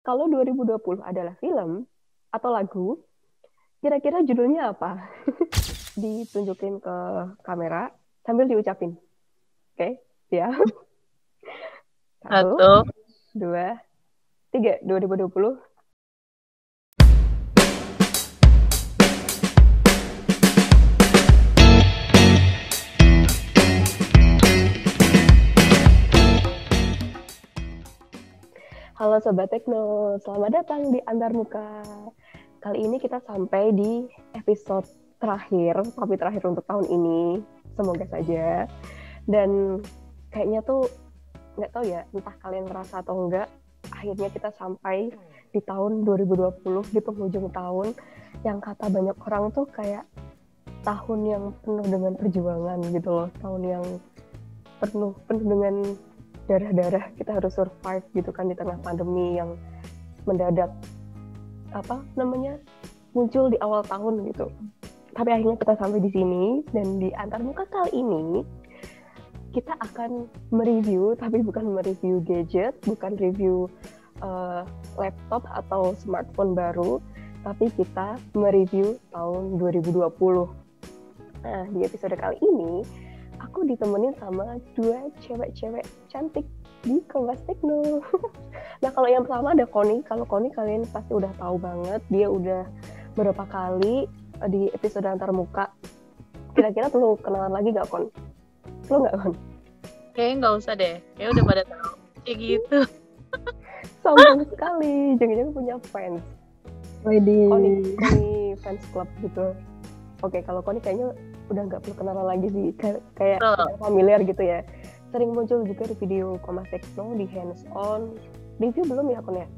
kalau 2020 adalah film atau lagu, kira-kira judulnya apa? Ditunjukin ke kamera sambil diucapin. Oke, ya. Satu, Satu. dua, tiga. 2020. Halo Sobat Tekno, selamat datang di Antar Muka. Kali ini kita sampai di episode terakhir, tapi terakhir untuk tahun ini. Semoga saja. Dan kayaknya tuh, nggak tahu ya, entah kalian merasa atau enggak, akhirnya kita sampai di tahun 2020, di penghujung tahun, yang kata banyak orang tuh kayak tahun yang penuh dengan perjuangan gitu loh. Tahun yang penuh dengan darah-darah, kita harus survive gitu kan di tengah pandemi yang mendadak muncul di awal tahun gitu. Tapi akhirnya kita sampai di sini, dan di Antar Muka kali ini kita akan mereview, tapi bukan mereview gadget, bukan review laptop atau smartphone baru, tapi kita mereview tahun 2020. Nah, di episode kali ini aku ditemenin sama dua cewek-cewek cantik di Kompas Tekno. Nah, kalau yang pertama ada Koni. Kalau Koni kalian pasti udah tahu banget. Dia udah berapa kali di episode Antar Muka. Kira-kira perlu kenalan lagi gak, Kon? Perlu gak, Kon? Kayaknya nggak usah deh. Kayak udah pada tahu. Kayak gitu. Sombong sekali. Jangan-jangan punya fans. Widih. Koni fans club gitu. Oke, kalau Koni kayaknya udah nggak perlu kenalan lagi sih, kayak familiar gitu ya. Sering muncul juga di video Kompas Tekno, di Hands On. Review belum ya, Kon ya?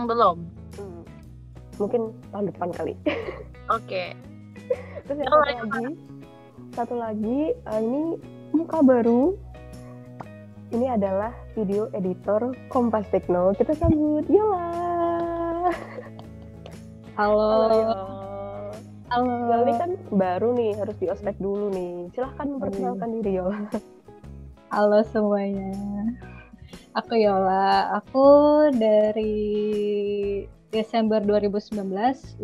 Belum. Mungkin tahun depan kali. Oke. Terus yang satu lagi, ini muka baru. Ini adalah video editor Kompas Tekno. Kita sambut Yola. Halo. Yola ini kan baru nih, harus di ospek dulu nih. Silahkan memperkenalkan diri, Yola. Halo semuanya. Aku Yola. Aku dari Desember 2019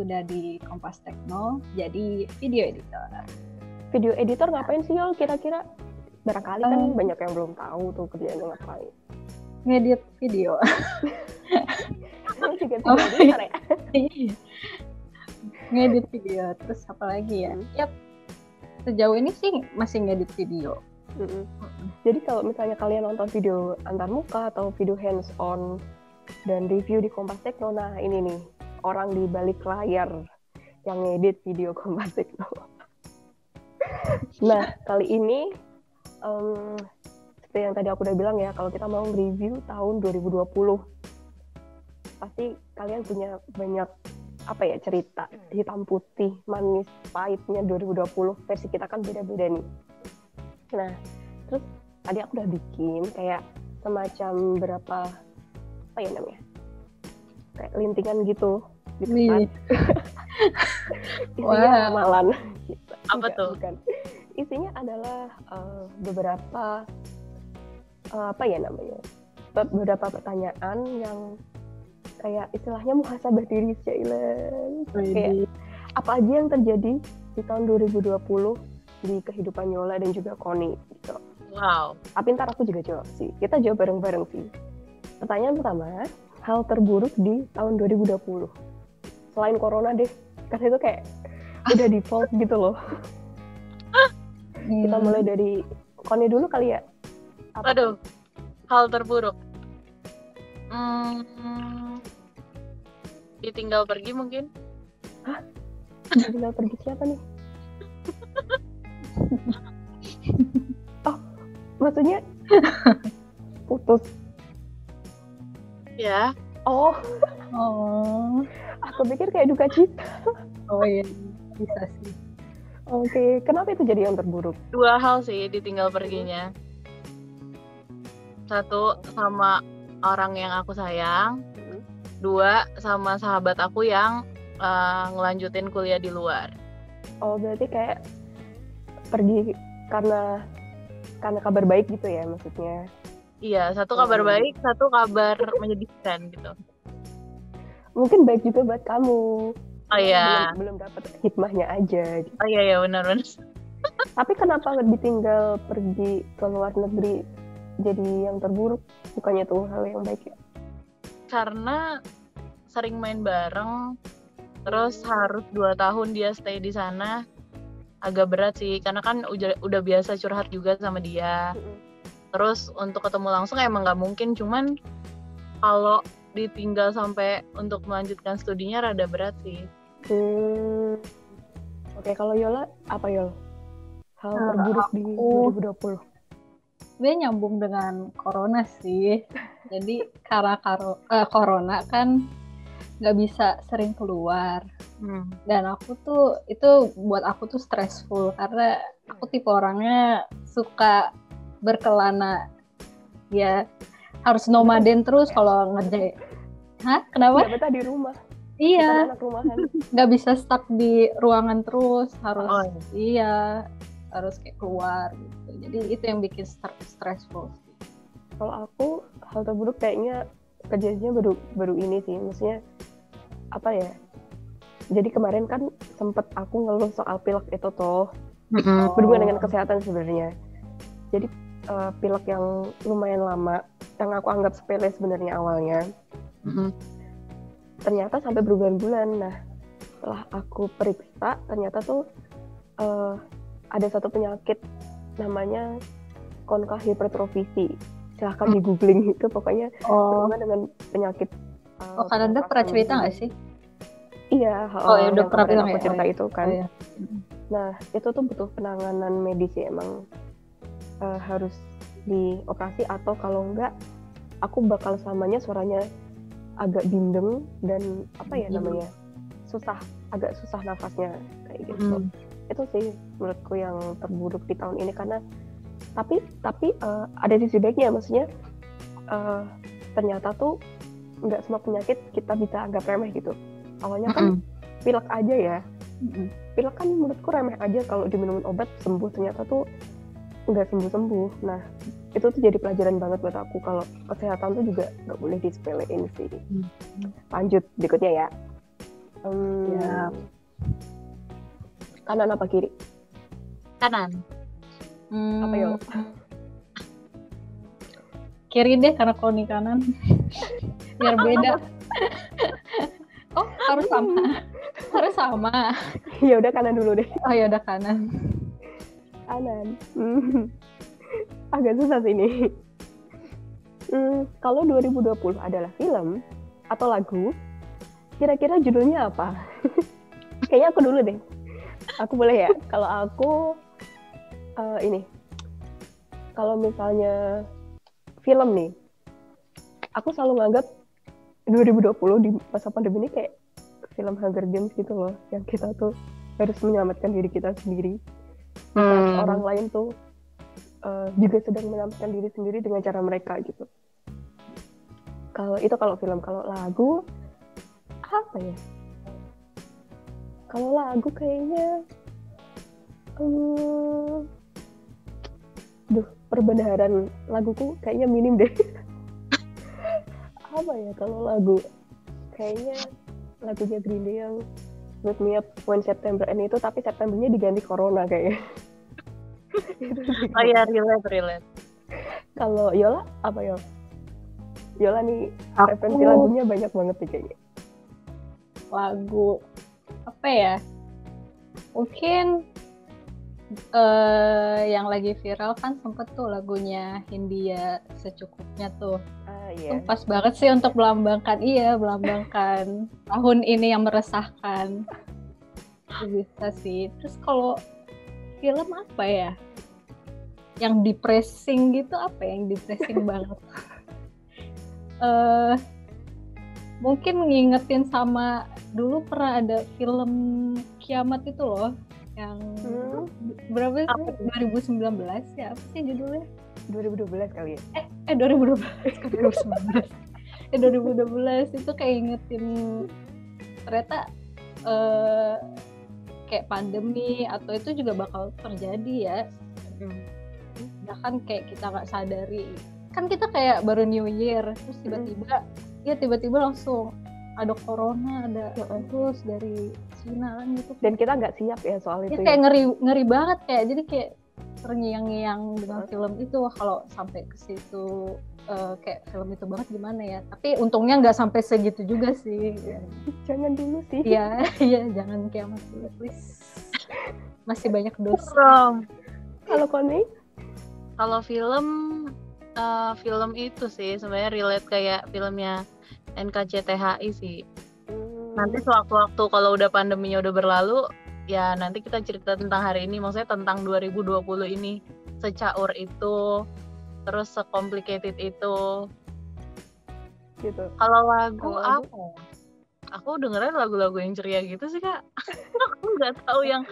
udah di Kompas Tekno, jadi video editor. Video editor ngapain sih, Yol? Kira-kira? Barangkali kan banyak yang belum tahu tuh kerjaannya ngapain. Ngedit video. Ini juga video editor ya? Ngedit video, terus apa lagi ya? Yap, sejauh ini sih masih ngedit video. Jadi kalau misalnya kalian nonton video Antar Muka atau video Hands On dan review di Kompas Tekno, nah ini nih orang di balik layar yang ngedit video Kompas Tekno. Nah, kali ini seperti yang tadi aku udah bilang ya, kalau kita mau review tahun 2020, pasti kalian punya banyak cerita hitam putih, manis, pahitnya 2020. Versi kita kan beda-beda nih. Nah, terus tadi aku udah bikin kayak semacam kayak lintingan gitu kan. Isinya ramalan. Apa tuh? Bukan. Isinya adalah beberapa beberapa pertanyaan yang kayak istilahnya muhasabah diri, Syailan. Kayak apa aja yang terjadi di tahun 2020 di kehidupan Yola dan juga Koni gitu. Wow. Tapi ntar aku juga jawab sih. Kita jawab bareng-bareng sih. Pertanyaan pertama, hal terburuk di tahun 2020. Selain corona deh. Karena itu kayak udah default gitu loh. Kita mulai dari Koni dulu kali ya. Aduh, hal terburuk. Ditinggal pergi mungkin? Hah? Ditinggal pergi siapa nih? Oh, maksudnya putus? Ya. Oh. Aku pikir kayak duka cita. Oh iya, bisa sih. Oke, kenapa itu jadi yang terburuk? 2 hal sih ditinggal perginya. 1, sama orang yang aku sayang. 2, sama sahabat aku yang ngelanjutin kuliah di luar. Oh, berarti kayak pergi karena kabar baik gitu ya maksudnya? Iya, satu kabar baik, satu kabar menyedihkan gitu. Mungkin baik juga buat kamu. Oh iya. Belum dapat hikmahnya aja. Gitu. Oh iya benar. Tapi kenapa ditinggal pergi ke luar negeri jadi yang terburuk? Bukannya tuh hal yang baik ya? Karena sering main bareng, terus harus 2 tahun dia stay di sana, agak berat sih. Karena kan udah biasa curhat juga sama dia. Terus untuk ketemu langsung emang nggak mungkin, cuman kalau ditinggal sampai untuk melanjutkan studinya rada berat sih. Oke, kalau Yola apa Yol? Hal terburuk di 2020? Dia nyambung dengan corona sih. Jadi karena corona kan nggak bisa sering keluar. Dan aku tuh itu buat aku tuh stressful karena aku tipe orangnya suka berkelana, ya harus nomaden terus kalau ngerjain. Hah? Kenapa? Ya betah di rumah. Iya. Anak rumahan. Nggak bisa stuck di ruangan terus, harus harus kayak keluar gitu. Jadi itu yang bikin stressful. Kalau aku hal terburuk kayaknya kejadiannya baru ini sih, maksudnya apa ya? Jadi kemarin kan sempet aku ngeluh soal pilek itu tuh, berhubungan dengan kesehatan sebenarnya. Jadi pilek yang lumayan lama, yang aku anggap sepele sebenarnya awalnya, ternyata sampai berbulan-bulan. Nah, setelah aku periksa, ternyata tuh ada satu penyakit namanya konkahipertrofisi. Silahkan di googling itu, pokoknya berhubungan dengan penyakit. Kananda pernah cerita nggak sih? Iya, ya udah pernah bilang aku cerita itu kan. Iya. Nah, itu tuh butuh penanganan medis ya, emang harus dioperasi, atau kalau enggak aku bakal selamanya suaranya agak bindeng dan apa ya namanya, agak susah nafasnya kayak gitu. Itu sih menurutku yang terburuk di tahun ini, karena tapi ada sisi baiknya, maksudnya ternyata tuh nggak semua penyakit kita bisa anggap remeh gitu. Awalnya kan pilek aja ya, pilek kan menurutku remeh aja, kalau diminumin obat sembuh, ternyata tuh nggak sembuh-sembuh. Nah, itu tuh jadi pelajaran banget buat aku, kalau kesehatan tuh juga nggak boleh disepelein sih. Lanjut berikutnya ya. Kanan apa kiri? Kanan. Apa Yol? Kiri deh, karena kalau nih kanan biar beda. Oh, harus sama. Ya udah kanan dulu deh. Oh ya udah kanan. Agak susah sih ini. Kalau 2020 adalah film atau lagu, kira-kira judulnya apa? Kayaknya aku dulu deh. Aku boleh ya? Kalau aku ini. Kalau misalnya film nih, aku selalu nganggap 2020 di masa pandemi ini kayak film Hunger Games gitu loh, yang kita tuh harus menyelamatkan diri kita sendiri. Orang lain tuh juga sedang menyelamatkan diri sendiri dengan cara mereka gitu. Kalau film, kalau lagu apa ya? Kalau lagu kayaknya perbendaharaan laguku kayaknya minim deh. Apa ya kalau lagu? Kayaknya lagunya Green Day yang Wake Me Up When September Ends itu, tapi Septembernya diganti Corona kayaknya. Oh iya, relate. Kalau Yola apa Yol? Yola nih referensi lagunya banyak banget nih kayaknya. Lagu apa ya? Mungkin yang lagi viral kan sempet tuh lagunya Hindia Secukupnya tuh. Iya. Pas banget sih untuk melambangkan tahun ini yang meresahkan. Bisa sih. Terus kalau film apa ya? Yang depressing gitu, apa yang depressing banget? Mungkin ngingetin sama dulu pernah ada film Kiamat itu loh, yang berapa sih? 2019 ya, apa sih judulnya? 2012 kali ya? 2012 ke 2019. 2012 itu kayak ingetin ternyata kayak pandemi atau itu juga bakal terjadi ya. Bahkan kayak kita nggak sadari kan kita kayak baru New Year, terus tiba-tiba langsung ada corona, ada virus dari Cina kan gitu. Dan kita nggak siap ya soal itu. Kayak ngeri banget kayak, jadi kayak terngiang-ngiang dengan film itu. Kalau sampai ke situ kayak film itu banget gimana ya. Tapi untungnya nggak sampai segitu juga sih. Jangan dulu sih. Iya, jangan kiamat dulu please. Masih banyak dosa. Kalau Koni? Kalau film itu sih sebenarnya relate kayak filmnya NKCTHI sih. Nanti sewaktu-waktu kalau udah pandeminya udah berlalu, ya nanti kita cerita tentang hari ini, maksudnya tentang 2020 ini, secaur itu, terus secomplicated itu. Gitu. Kalau lagu apa? Aku dengerin lagu-lagu yang ceria gitu sih, Kak. Aku nggak tahu yang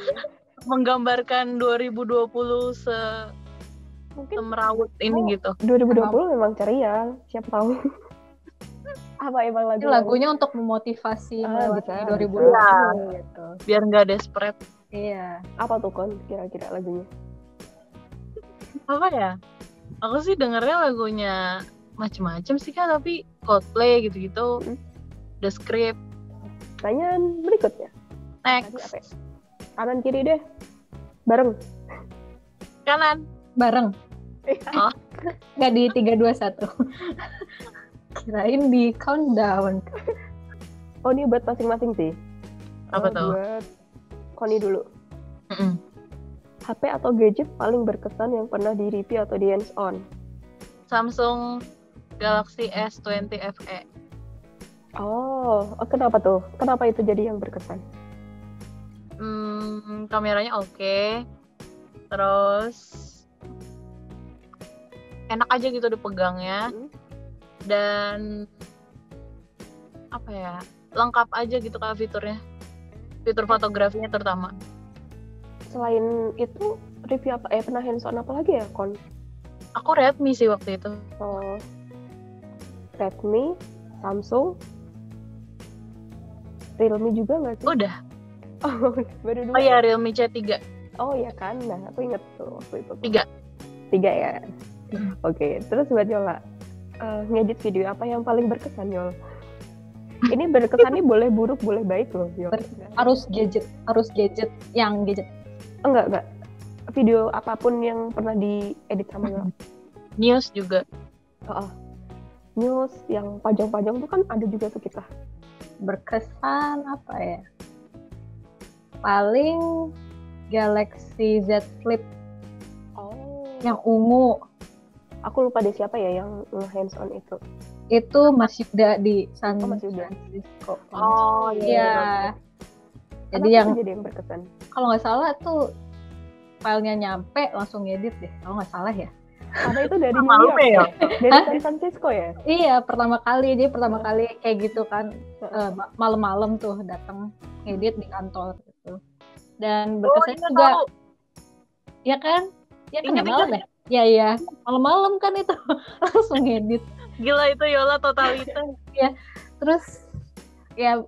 menggambarkan 2020 mungkin semerawut ini gitu. 2020 memang ceria, siapa tahu. Apa emang lagunya untuk memotivasi melewati 2020 gitu. Biar nggak desperate. Iya. Apa tuh Kon kira-kira lagunya? Apa ya? Aku sih dengernya lagunya macem-macem sih Kak, tapi Coldplay gitu-gitu. The Script. Pertanyaan berikutnya. Next. Apa ya? Kanan kiri deh. Bareng. Kanan. Bareng. Oh. Nggak di 3, 2, 1. Kirain di countdown. Oh, ini buat masing-masing sih. Apa tuh? Buat Koni dulu. HP atau gadget paling berkesan yang pernah di-review atau di hands on? Samsung Galaxy S20 FE. Oh, kenapa tuh? Kenapa itu jadi yang berkesan? Kameranya oke. Terus enak aja gitu dipegangnya. Dan apa ya, lengkap aja gitu Kak fiturnya, fitur fotografinya terutama. Selain itu review apa pernah hands on apa lagi ya Kon? Aku Redmi sih waktu itu. Oh, Redmi, Samsung, Realme juga nggak sih? Udah. Oh, baru 2. Oh iya, Realme C3. Oh iya kan, nah aku inget tuh waktu itu. 3 ya. Oke, terus buat Yola, ngedit video apa yang paling berkesan Yol? Ini berkesannya boleh buruk boleh baik loh Yol. Harus gadget yang gadget. Enggak. Video apapun yang pernah diedit sama Yol. News juga. News yang panjang-panjang tuh kan ada juga tuh kita. Berkesan apa ya? Paling Galaxy Z Flip. Oh. Yang ungu. Aku lupa deh siapa ya yang hands on itu. Itu Mas Yuda di San Francisco. Oh iya. Jadi yang berkesan. Kalau nggak salah tuh filenya nyampe langsung ngedit deh. Kalau nggak salah ya. Karena itu dari New York ya. Dari San Francisco ya. Iya, pertama kali kayak gitu kan. Malam-malam tuh datang ngedit di kantor gitu. Dan berkesan juga. Ya kan? Ya kan malam ya. Iya, malam-malam kan itu langsung ngedit. Gila itu Yola totalitas. Ya, terus ya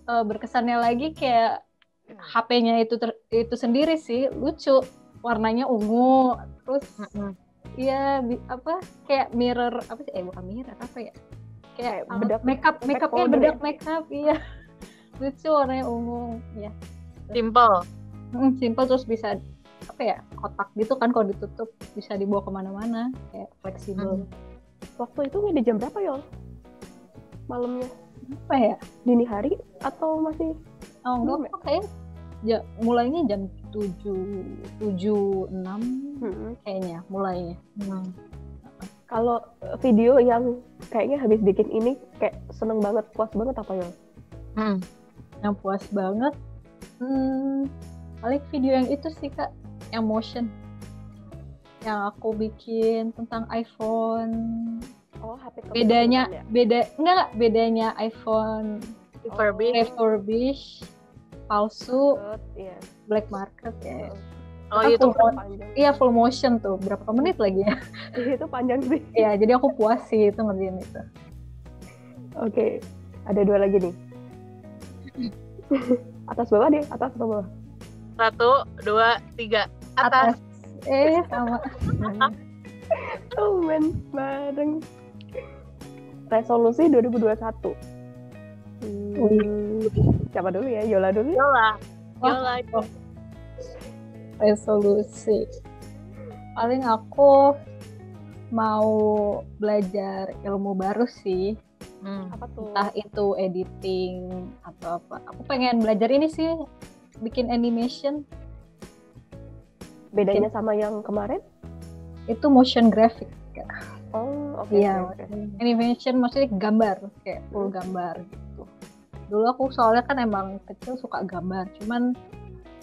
berkesannya lagi kayak HP-nya itu sendiri sih lucu, warnanya ungu, terus iya kayak mirror apa sih? Bukan mirror apa ya? Kayak bedak makeupnya bedak makeup, iya lucu warnanya ungu, ya. Simple terus bisa kotak gitu kan, kalau ditutup bisa dibawa kemana-mana, kayak fleksibel. Waktu itu di jam berapa Yol? Malamnya? Apa ya? Dini hari atau masih? Oh enggak, kayak mulainya jam 7.06 kayaknya mulainya. Kalau video yang kayaknya habis bikin ini kayak seneng banget, puas banget apa Yol? Yang puas banget paling video yang itu sih Kak, yang motion yang aku bikin tentang iPhone. HP bedanya iPhone refurbish palsu, black market ya. Itu iya full motion tuh, berapa menit lagi ya? Itu panjang sih. Iya, jadi aku puas sih itu ngerjain itu. Oke, ada 2 lagi nih. Atas bawah deh, atas atau bawah? 1, 2, 3, atas. Sama. Tumben bareng. Resolusi 2021. Siapa dulu ya? Yola dulu ya? Yola. Resolusi. Paling aku mau belajar ilmu baru sih. Apa tuh? Entah itu editing atau apa. Aku pengen belajar ini sih, bikin animation. Bedanya sama yang kemarin? Itu motion graphic. Oh, oke. Iya, animation maksudnya gambar, kayak full gambar gitu. Dulu aku soalnya kan emang kecil suka gambar, cuman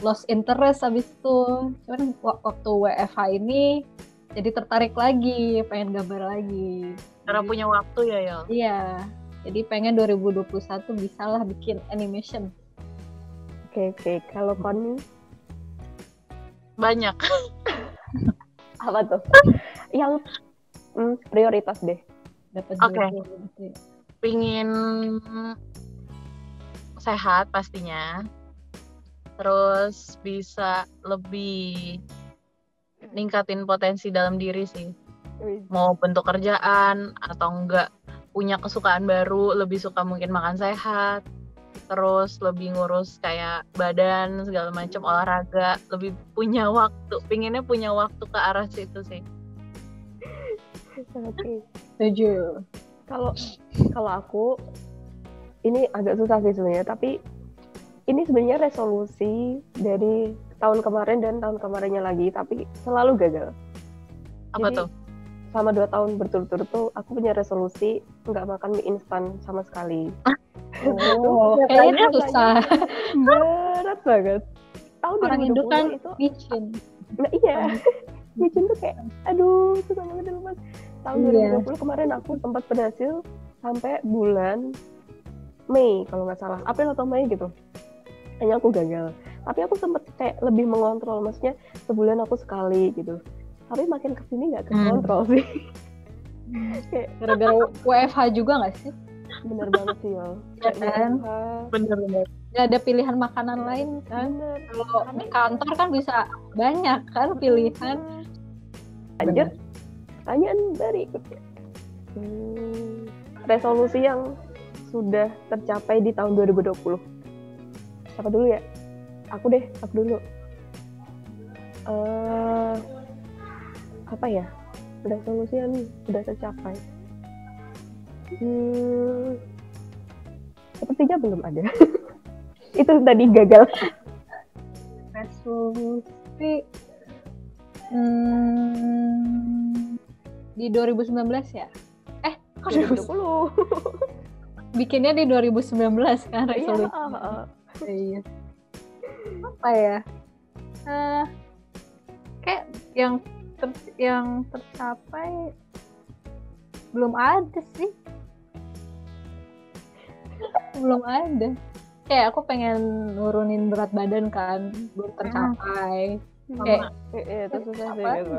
lost interest habis itu. Cuman waktu WFH ini jadi tertarik lagi, pengen gambar lagi. Karena punya waktu ya, Yel? Iya, jadi pengen 2021 bisalah bikin animation. Oke. Kalau Connie? Banyak. Apa tuh? Yang prioritas deh. Dapat Oke. Pingin sehat pastinya. Terus bisa lebih ningkatin potensi dalam diri sih. Mau bentuk kerjaan atau enggak, punya kesukaan baru, lebih suka mungkin makan sehat. Terus lebih ngurus kayak badan, segala macam, olahraga, lebih punya waktu. Pinginnya punya waktu ke arah situ sih. Oke. Setuju. Kalau aku ini agak susah sih sebenarnya, tapi ini sebenarnya resolusi dari tahun kemarin dan tahun kemarinnya lagi, tapi selalu gagal. Apa tuh? Selama 2 tahun berturut-turut tuh aku punya resolusi nggak makan mie instan sama sekali. Kayaknya susah. Berat banget. Tahun Orang Indo kan itu micin. Nah iya, micin tuh kayak aduh susah banget lepas. Tahun 2020 kemarin aku sempat berhasil sampai bulan Mei kalau nggak salah, April atau Mei gitu. Hanya aku gagal. Tapi aku sempat kayak lebih mengontrol, maksudnya sebulan aku sekali gitu. Tapi makin kesini nggak kekontrol sih. Kayak gara-gara WFH juga nggak sih? Bener banget sih ya. Kan? Bener. Gak ada pilihan makanan lain kan? Kalau di kantor kan bisa banyak kan pilihan. Lanjut, pertanyaan berikutnya. Resolusi yang sudah tercapai di tahun 2020. Siapa dulu ya? Aku dulu. Apa ya? Resolusi yang sudah tercapai. Sepertinya belum ada. Itu tadi gagal. Resolusi di 2019 ya? Kok 2020? Bikinnya di 2019 kan resolusi. Iya. Apa ya? Kayak yang tercapai belum ada sih. Belum ada. Kayak aku pengen nurunin berat badan kan, belum tercapai. Kayak itu susah sih gitu.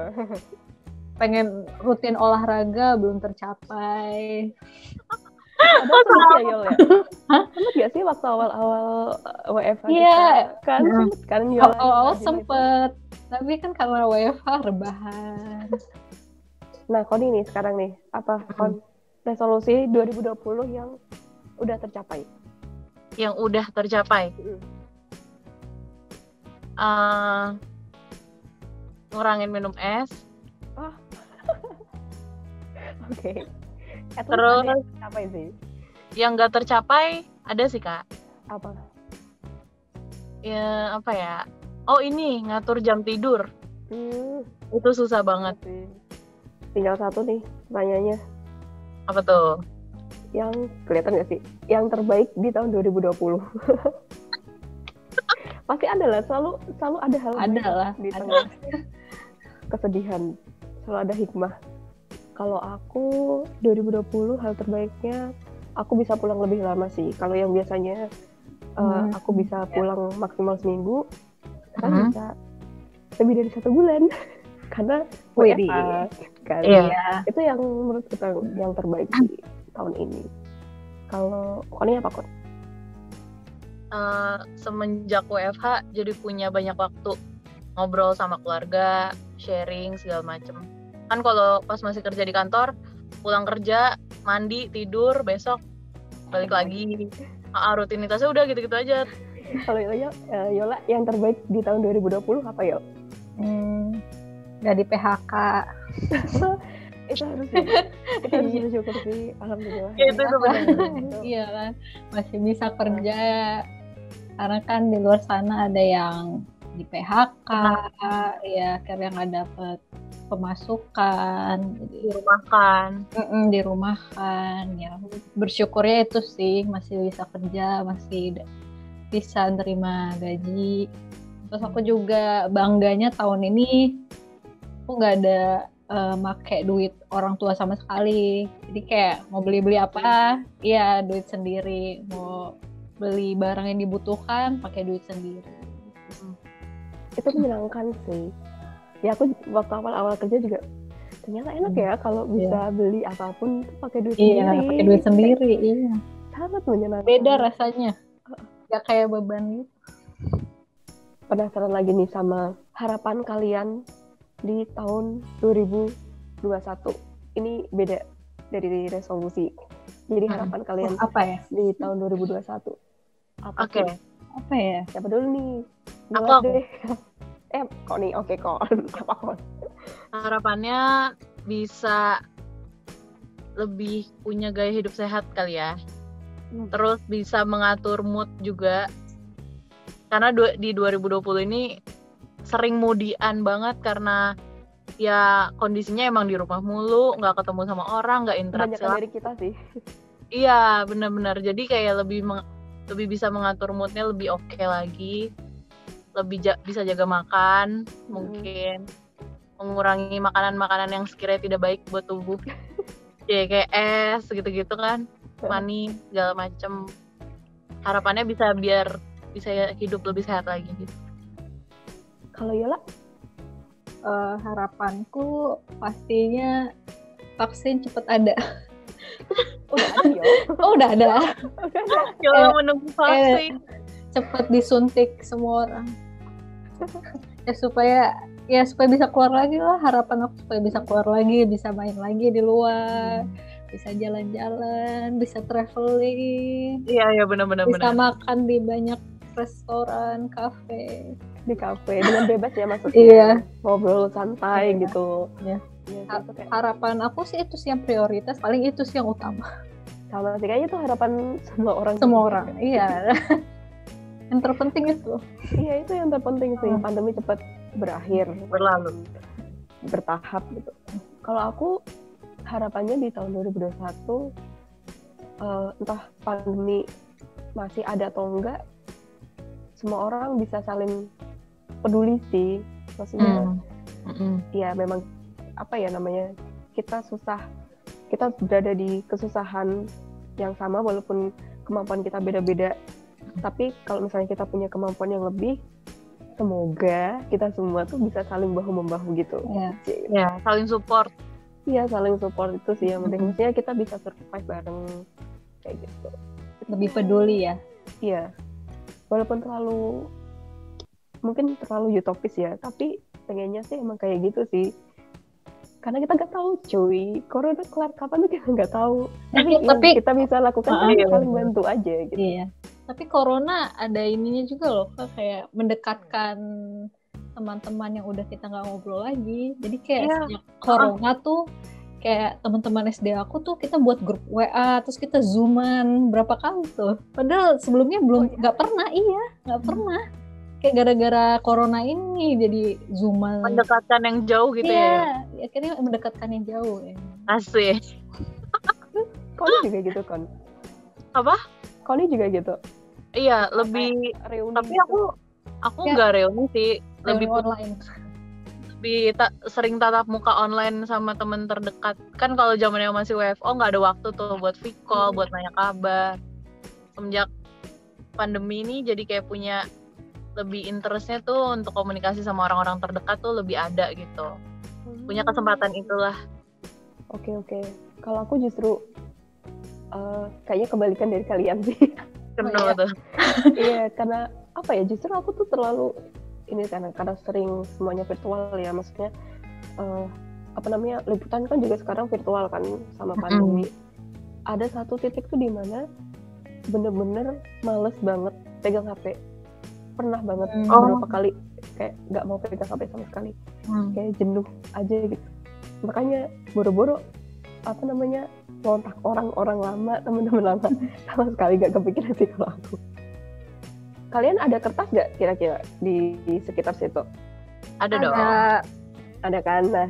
Pengen rutin olahraga belum tercapai. Ada sempet ya Yol ya? Sempet gak sih waktu awal-awal WFH kita? Kan sempet kan Yol? Awal-awal sempet. Tapi kan karena WFH rebahan. Nah, Koni nih sekarang nih, apa resolusi 2020 yang udah tercapai? Yang udah tercapai? Ngurangin minum es. Oke. Terus tercapai sih. Yang nggak tercapai ada sih Kak. Apa? Ya apa ya? Oh ini ngatur jam tidur. Itu susah banget. Tinggal satu nih pertanyaannya. Apa tuh? Yang kelihatan nggak sih? Yang terbaik di tahun 2020. Pasti ada lah, selalu ada hal di tengah kesedihan. Selalu ada hikmah. Kalau aku 2020 hal terbaiknya aku bisa pulang lebih lama sih. Kalau yang biasanya aku bisa pulang maksimal seminggu, sekarang bisa lebih dari 1 bulan. Karena WFH kan. Itu yang menurut kita yang terbaik di tahun ini. Kalau Koni apa Kon? Semenjak WFH jadi punya banyak waktu ngobrol sama keluarga, sharing segala macem. Kan kalau pas masih kerja di kantor, pulang kerja, mandi, tidur, besok balik lagi. Rutinitasnya udah gitu-gitu aja. Kalau Yola, yang terbaik di tahun 2020 apa Yo? Gak di PHK. Itu harus bersyukur sih, alhamdulillah. Ya, itu benar. Iya kan, masih bisa kerja. Karena kan di luar sana ada yang di PHK, ya karena nggak dapet pemasukan, dirumahkan. Ya bersyukurnya itu sih, masih bisa kerja, masih bisa nerima gaji. Terus aku juga bangganya tahun ini aku nggak ada make duit orang tua sama sekali. Jadi kayak mau beli apa, iya duit sendiri. Mau beli barang yang dibutuhkan, pakai duit sendiri. Itu menyenangkan sih. Ya aku waktu awal kerja juga ternyata enak ya kalau bisa beli apapun pakai duit sendiri. Iya, pakai duit sendiri. Iya. Sangat menyenangkan. Beda rasanya. Gak kayak beban gitu. Penasaran lagi nih sama harapan kalian di tahun 2021. Ini beda dari resolusi. Jadi harapan kalian apa ya di tahun 2021? Oke. Apa ya? Siapa dulu nih? Aku. Deh. Kok nih? Oke, kok. Apa? Harapannya bisa lebih punya gaya hidup sehat kali ya. Terus bisa mengatur mood juga. Karena di 2020 ini sering moodian banget karena ya kondisinya emang di rumah mulu, nggak ketemu sama orang, nggak interaksi. Banyak dari kita sih. Iya, benar-benar. Jadi kayak lebih bisa mengatur moodnya lebih oke lagi. Lebih bisa jaga makan, mungkin mengurangi makanan-makanan yang sekiranya tidak baik buat tubuh. Ya kayak es gitu-gitu kan, manis segala macem. Harapannya biar bisa hidup lebih sehat lagi gitu. Kalau Yola? Harapanku pastinya vaksin cepat ada. Udah ada Yo. Udah ada. Yola menunggu vaksin. Cepat disuntik semua orang. supaya bisa keluar lagi lah, harapan aku supaya bisa keluar lagi, bisa main lagi di luar, bisa jalan-jalan, bisa traveling. Iya benar-benar. Bisa makan di banyak restoran, kafe. Di kafe dengan bebas ya maksudnya. Iya. Ngobrol santai gitu. Iya. Harapan aku sih itu sih yang prioritas, paling itu sih yang utama. Sama sih kayaknya itu harapan semua orang. Iya. Yang terpenting itu. Iya, itu yang terpenting sih. Pandemi cepat berakhir, berlalu, bertahap gitu. Kalau aku harapannya di tahun 2021 entah pandemi masih ada atau enggak, semua orang bisa saling peduli sih. Maksudnya ya memang apa ya namanya, kita berada di kesusahan yang sama walaupun kemampuan kita beda-beda. Tapi kalau misalnya kita punya kemampuan yang lebih, semoga kita semua tuh bisa saling bahu-membahu gitu. Ya, saling support. Iya, saling support itu sih yang penting. Maksudnya kita bisa survive bareng kayak gitu. Lebih peduli ya. Iya. Walaupun mungkin terlalu utopis ya, tapi pengennya sih emang kayak gitu sih. Karena kita nggak tahu cuy, corona kelar kapan tuh kita nggak tahu. Tapi kita bisa lakukan saling bantu aja gitu. Iya. Tapi corona ada ininya juga loh, kayak mendekatkan teman-teman yang udah kita nggak ngobrol lagi. Jadi kayak sejak corona tuh kayak teman-teman SD aku tuh kita buat grup WA, terus kita zooman berapa kali tuh. Padahal sebelumnya nggak pernah. Kayak gara-gara corona ini jadi zooman. Mendekatkan yang jauh gitu ya. Iya, akhirnya mendekatkan yang jauh ya. Asik. Koni juga gitu kan? Apa? Koni juga gitu. Iya, lebih reuni. Tapi gitu. aku nggak reuni sih, lebih online. Lebih sering tatap muka online sama teman terdekat. Kan kalau zamannya masih WFO nggak ada waktu tuh buat video call, buat nanya kabar. Semenjak pandemi ini jadi kayak punya lebih interestnya tuh untuk komunikasi sama orang-orang terdekat tuh lebih ada gitu. Punya kesempatan itulah. Oke. Kalau aku justru kayaknya kebalikan dari kalian sih. Kenapa tuh? Iya, karena apa ya, justru aku tuh terlalu ini karena sering semuanya virtual ya, maksudnya liputan kan juga sekarang virtual kan sama pandemi. Ada satu titik tuh di mana bener-bener males banget pegang HP. Pernah banget beberapa kali kayak nggak mau pegang HP sama sekali. Kayak jenuh aja gitu. Makanya boro-boro kontak orang-orang lama, teman-teman lama, sama sekali gak kepikiran sih kalau aku. Kalian ada kertas gak kira-kira di sekitar situ? Ada dong. Ada kan? Nah,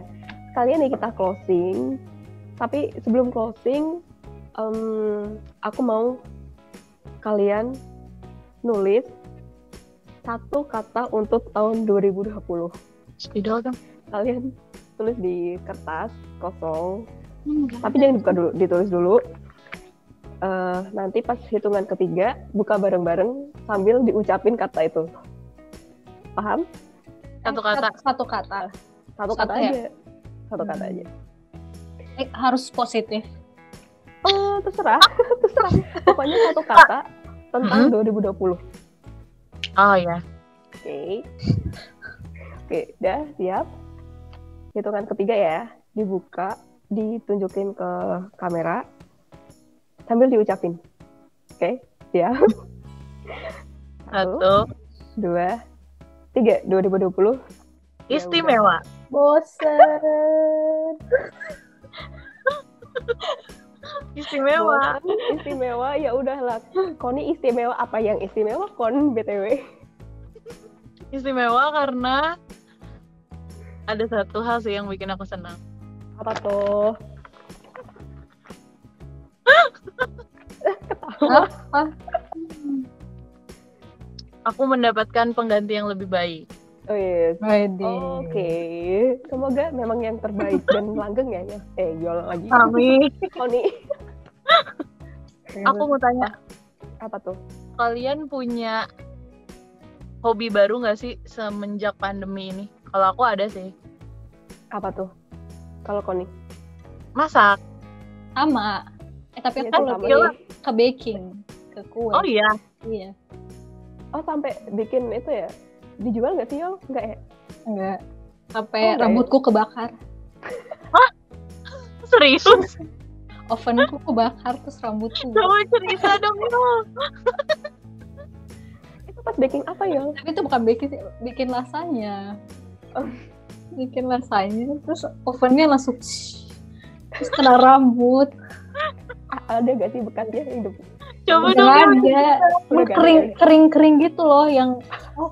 kalian nih kita closing. Tapi sebelum closing, aku mau kalian nulis satu kata untuk tahun 2020. Spidol dong. Kalian tulis di kertas kosong. Tapi jangan dibuka dulu, ditulis dulu. Nanti pas hitungan ketiga, buka bareng-bareng sambil diucapin kata itu. Paham? Satu kata. Satu kata. Satu kata aja. Satu kata aja. Harus positif. Terserah. Pokoknya satu kata tentang 2020. Oh ya. Oke, udah siap. Hitungan ketiga ya, dibuka, ditunjukin ke kamera sambil diucapin. Oke, siap. 1, 2, 3. 2020 istimewa. Bosen. Istimewa ya udahlah. Koni istimewa, apa yang istimewa Kon BTW? Istimewa karena ada satu hal sih yang bikin aku senang. Apa tuh? Apa? Aku mendapatkan pengganti yang lebih baik. Oh yes. Oke. Oke. Semoga memang yang terbaik dan langgeng ya. Jual lagi. Amin. Koni. Aku mau tanya, Apa tuh? kalian punya hobi baru nggak sih semenjak pandemi ini? Kalau aku ada sih. Apa tuh? Kalau Koni? Masak. Sama. Tapi Iya, aku sama lebih nih. ke baking, ke kue. Oh iya. Iya. Oh, sampai bikin itu ya? Dijual nggak sih, Yol? Nggak ya? Enggak. Sampai Oh, enggak rambutku kebakar. Serius? Ovenku kebakar terus rambutku. Coba cerita dong, Yul. Itu pas baking apa, Yol? Tapi itu bukan baking, bikin lasanya. Oh. Bikin lasanya terus ovennya langsung terus kena rambut. Ada nggak sih bekasnya hidup? Coba Udah dong. ada. Udah nggak ada. Kering gitu loh yang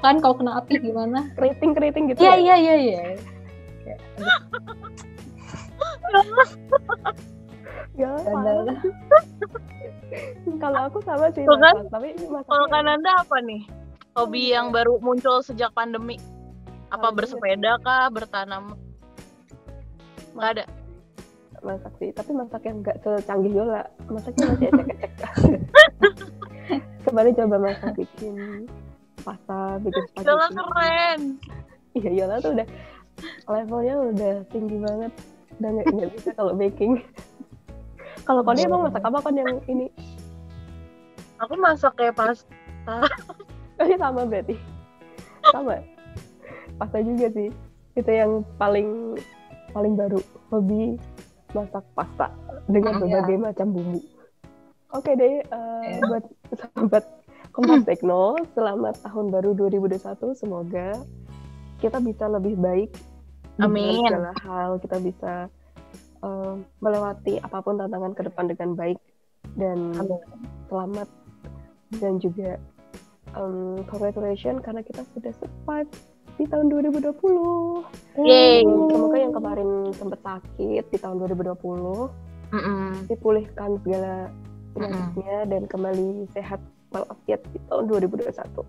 kan kalau kena api gimana? Keriting gitu. Iya. Ya, Adalah. kalau aku sama sih, Tuh kan? tapi Kalau Kananda apa nih? Hobi yang baru muncul sejak pandemi? Apa bersepeda kah? Bertanam? Nggak ada. masak sih, tapi masak yang nggak secanggih Yola, masaknya masih ecek-ecek. Kembali coba masak, bikin pasta, bikin spaghetti. Yola keren. Iya, Yola tuh udah levelnya udah tinggi banget, udah nggak bisa kalau baking. Kalau Koni emang masak apa kan yang ini? Aku masak kayak pasta. Ini sama berarti, sama. Pasta juga sih, itu yang paling baru, hobi masak pasta dengan berbagai macam bumbu. Oke deh, buat sahabat Kompas Tekno, selamat tahun baru 2021. Semoga kita bisa lebih baik. Amin. Dalam segala hal kita bisa melewati apapun tantangan ke depan dengan baik dan selamat, dan juga congratulations karena kita sudah survive di tahun 2020. Yeay. Semoga yang kemarin sempat sakit di tahun 2020 dipulihkan segala penyakitnya dan kembali sehat walafiat di tahun 2021.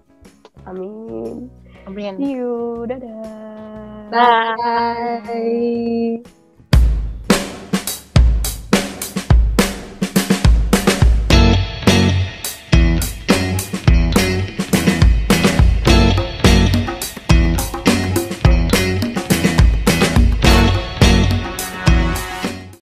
Amin. Amin. See you. Dadah. Bye.